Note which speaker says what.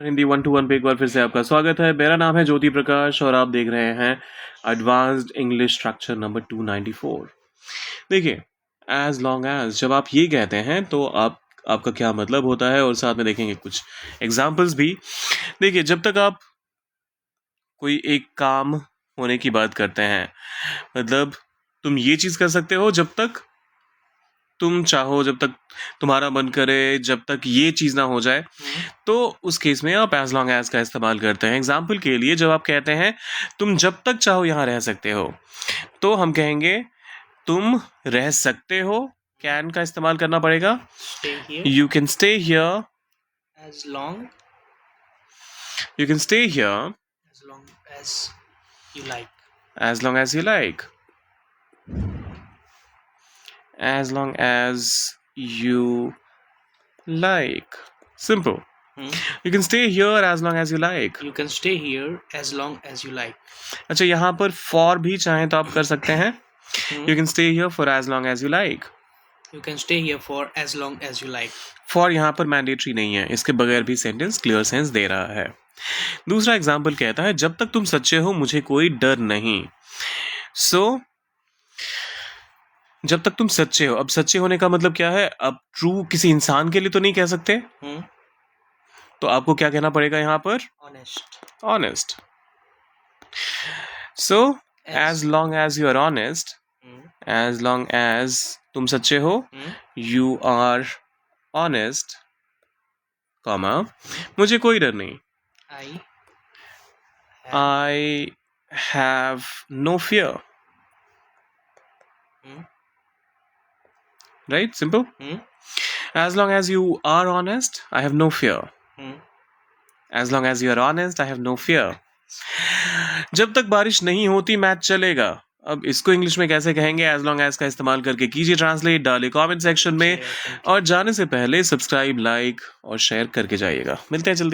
Speaker 1: हिंदी 1-1 पे एक बार फिर से आपका स्वागत है। मेरा नाम है ज्योति प्रकाश और आप देख रहे हैं एडवांस्ड इंग्लिश स्ट्रक्चर नंबर 294। देखिए, एज लॉन्ग एज जब आप ये कहते हैं तो आपका क्या मतलब होता है और साथ में देखेंगे कुछ एग्जाम्पल्स भी। देखिए, जब तक आप कोई एक काम होने की बात करते हैं, मतलब तुम ये चीज़ कर सकते हो जब तक तुम चाहो, जब तक तुम्हारा मन करे, जब तक ये चीज़ ना हो जाए, तो उस केस में आप एज लॉन्ग एज का इस्तेमाल करते हैं। एग्जाम्पल के लिए जब आप कहते हैं तुम जब तक चाहो यहाँ रह सकते हो, तो हम कहेंगे तुम रह सकते हो। कैन का इस्तेमाल करना पड़ेगा।
Speaker 2: Stay here
Speaker 1: you can stay here,
Speaker 2: as long
Speaker 1: you can stay here
Speaker 2: as you like.
Speaker 1: as long as you like, as long as you like. Simple. You can stay here as long as you like.
Speaker 2: You can stay here as long as you like.
Speaker 1: अच्छा, यहाँ पर for भी चाहें तो आप कर सकते हैं। You can stay here for as long as you like.
Speaker 2: You can stay here for as long as you like.
Speaker 1: For यहाँ पर मैंडेटरी नहीं है, इसके बगैर भी सेंटेंस क्लियर सेंस दे रहा है। दूसरा एग्जाम्पल कहता है जब तक तुम सच्चे हो मुझे कोई डर नहीं। जब तक तुम सच्चे हो, अब सच्चे होने का मतलब क्या है? अब ट्रू किसी इंसान के लिए तो नहीं कह सकते, तो आपको क्या कहना पड़ेगा यहाँ पर? Honest. So as long as you are honest, as long as तुम सच्चे हो, यू आर ऑनेस्ट, कॉमा, मुझे कोई डर नहीं, I have no fear. Right? Simple? As long as you are honest, I have no fear. As long as you are honest, I have no fear. जब तक बारिश नहीं होती मैच चलेगा। अब इसको इंग्लिश में कैसे कहेंगे? एज लॉन्ग एज का इस्तेमाल करके कीजिए ट्रांसलेट, डालिए कमेंट सेक्शन में और जाने से पहले सब्सक्राइब, लाइक और शेयर करके जाइएगा। मिलते हैं जल्दी।